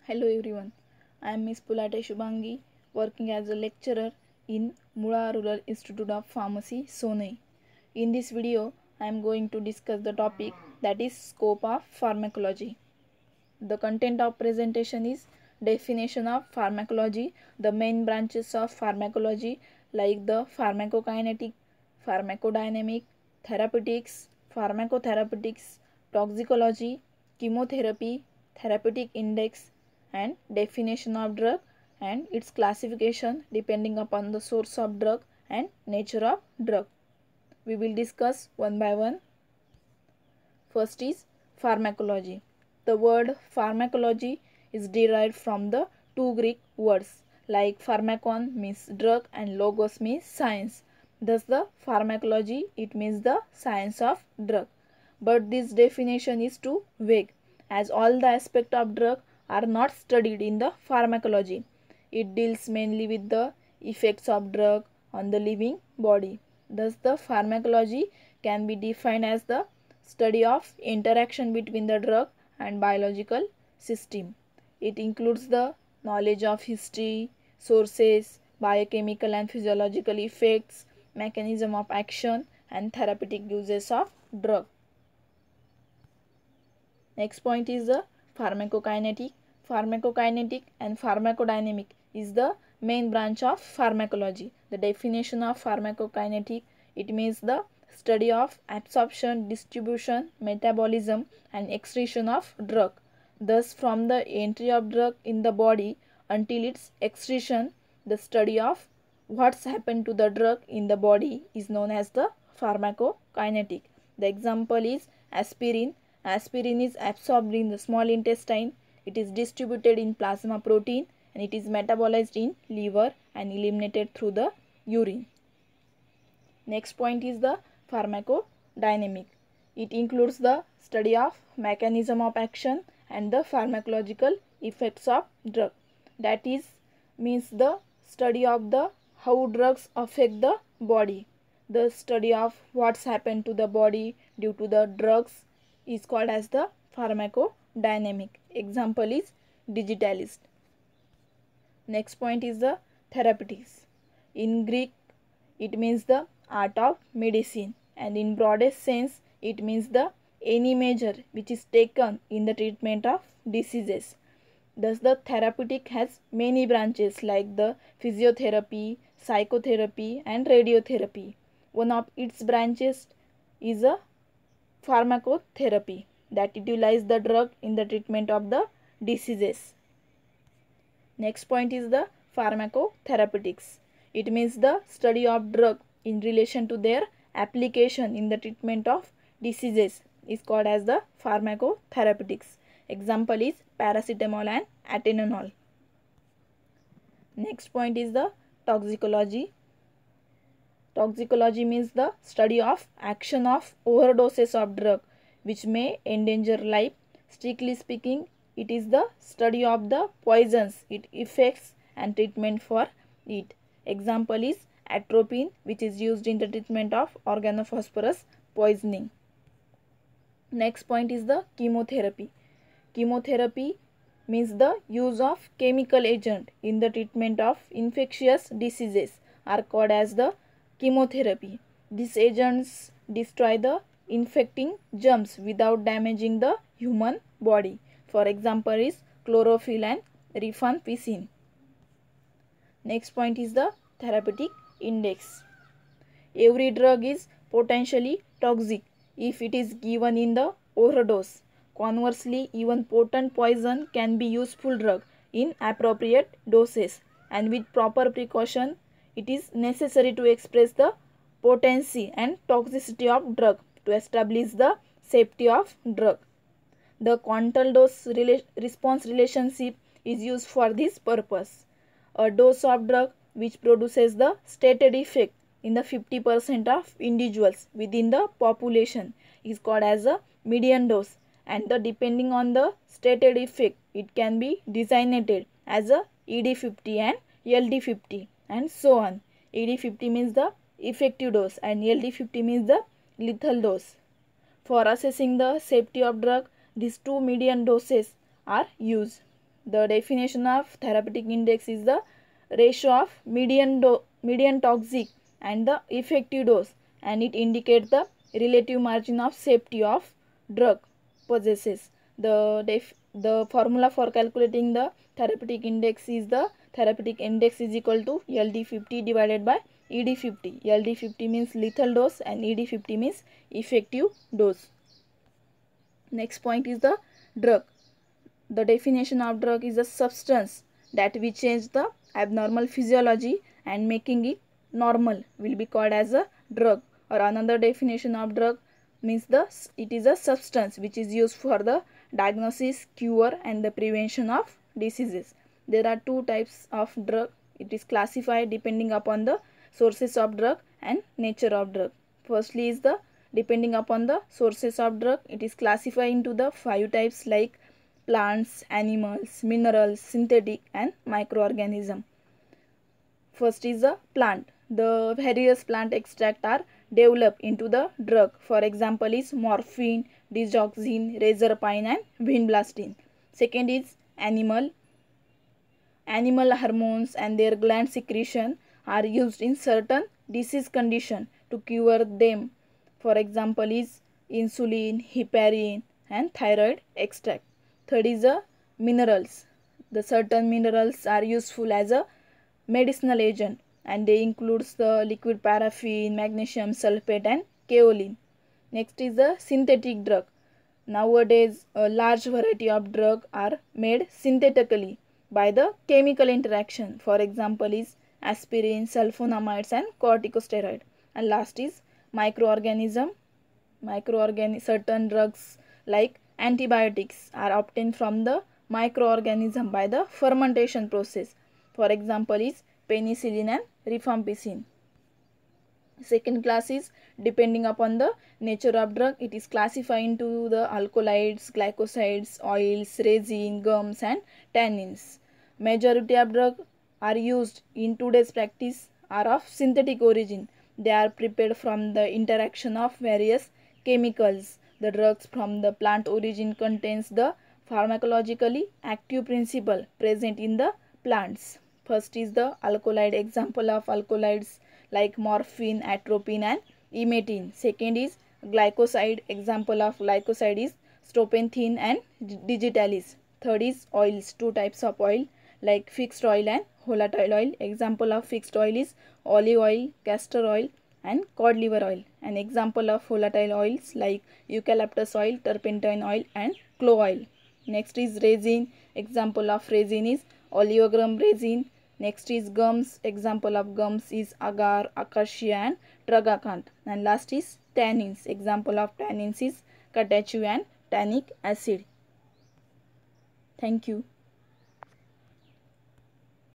Hello everyone, I am Miss Pulate Shubhangi, working as a lecturer in Mula Rural Institute of Pharmacy, Sonai. In this video, I am going to discuss the topic that is scope of pharmacology. The content of presentation is definition of pharmacology, the main branches of pharmacology like the pharmacokinetic, pharmacodynamic, therapeutics, pharmacotherapeutics, toxicology, chemotherapy, therapeutic index, and definition of drug and its classification depending upon the source of drug and nature of drug. We will discuss one by one. First is pharmacology. The word pharmacology is derived from the two Greek words like pharmakon means drug and logos means science. Thus the pharmacology, it means the science of drug. But this definition is too vague as all the aspects of drug are not studied in the pharmacology. It deals mainly with the effects of drug on the living body. Thus the pharmacology can be defined as the study of interaction between the drug and biological system. It includes the knowledge of history, sources, biochemical and physiological effects, mechanism of action and therapeutic uses of drug. Next point is the pharmacokinetic. Pharmacokinetic and pharmacodynamic is the main branch of pharmacology. The definition of pharmacokinetic, it means the study of absorption, distribution, metabolism and excretion of drug. Thus from the entry of drug in the body until its excretion, the study of what's happened to the drug in the body is known as the pharmacokinetic. The example is aspirin. Aspirin is absorbed in the small intestine, it is distributed in plasma protein and it is metabolized in liver and eliminated through the urine. Next point is the pharmacodynamic. It includes the study of mechanism of action and the pharmacological effects of drug. That is means the study of the how drugs affect the body. The study of what's happened to the body due to the drugs is called as the pharmacodynamic. Example is digitalist. Next point is the therapeutics. In Greek, it means the art of medicine, and in broadest sense, it means the any measure which is taken in the treatment of diseases. Thus, the therapeutic has many branches like the physiotherapy, psychotherapy, and radiotherapy. One of its branches is a pharmacotherapy that utilizes the drug in the treatment of the diseases. Next point is the pharmacotherapeutics. It means the study of drug in relation to their application in the treatment of diseases is called as the pharmacotherapeutics. Example is paracetamol and atenolol. Next point is the toxicology. Toxicology means the study of action of overdoses of drug which may endanger life. Strictly speaking, it is the study of the poisons, its effects and treatment for it. Example is atropine, which is used in the treatment of organophosphorus poisoning. Next point is the chemotherapy. Chemotherapy means the use of chemical agent in the treatment of infectious diseases are called as the chemotherapy. These agents destroy the infecting germs without damaging the human body. For example is chlorophyll and rifampicin. Next point is the therapeutic index. Every drug is potentially toxic if it is given in the overdose. Conversely, even potent poison can be useful drug in appropriate doses, and with proper precaution it is necessary to express the potency and toxicity of drug to establish the safety of drug. The quantal dose response relationship is used for this purpose. A dose of drug which produces the stated effect in the 50% of individuals within the population is called as a median dose, and the depending on the stated effect it can be designated as a ED50 and LD50 and so on. ED50 means the effective dose and LD50 means the lethal dose. For assessing the safety of drug, these two median doses are used. The definition of therapeutic index is the ratio of median toxic and the effective dose, and it indicates the relative margin of safety of drug possesses. The formula for calculating the therapeutic index is the therapeutic index is equal to LD50 divided by ED50. LD50 means lethal dose and ED50 means effective dose. Next point is the drug. The definition of drug is a substance that will change the abnormal physiology and making it normal will be called as a drug. Or another definition of drug means it is a substance which is used for the diagnosis, cure and the prevention of diseases. There are two types of drug. It is classified depending upon the sources of drug and nature of drug. Firstly is the depending upon the sources of drug. It is classified into the 5 types like plants, animals, minerals, synthetic and microorganism. First is the plant. The various plant extract are developed into the drug. For example is morphine, digoxin, razorpine and vinblastine. Second is animal. Animal hormones and their gland secretion are used in certain disease condition to cure them. For example is insulin, heparin and thyroid extract. Third is the minerals. The certain minerals are useful as a medicinal agent and they includes the liquid paraffin, magnesium sulfate and kaolin. Next is the synthetic drug. Nowadays a large variety of drugs are made synthetically by the chemical interaction. For example is aspirin, sulfonamides and corticosteroid. And last is microorganism. Certain drugs like antibiotics are obtained from the microorganism by the fermentation process. For example is penicillin and rifampicin. Second class is depending upon the nature of drug. It is classified into the alkaloids, glycosides, oils, resin, gums and tannins. Majority of drugs are used in today's practice are of synthetic origin. They are prepared from the interaction of various chemicals. The drugs from the plant origin contains the pharmacologically active principle present in the plants. First is the alkaloid. Example of alkaloids like morphine, atropine and emmetin. Second is glycoside. Example of glycoside is strophanthin and digitalis. Third is oils. Two types of oil like fixed oil and volatile oil. Example of fixed oil is olive oil, castor oil and cod liver oil. An example of volatile oils like eucalyptus oil, turpentine oil and clove oil. Next is resin. Example of resin is oleogram resin. Next is gums. Example of gums is agar, acacia and tragacanth. And last is tannins. Example of tannins is catechu and tannic acid. Thank you.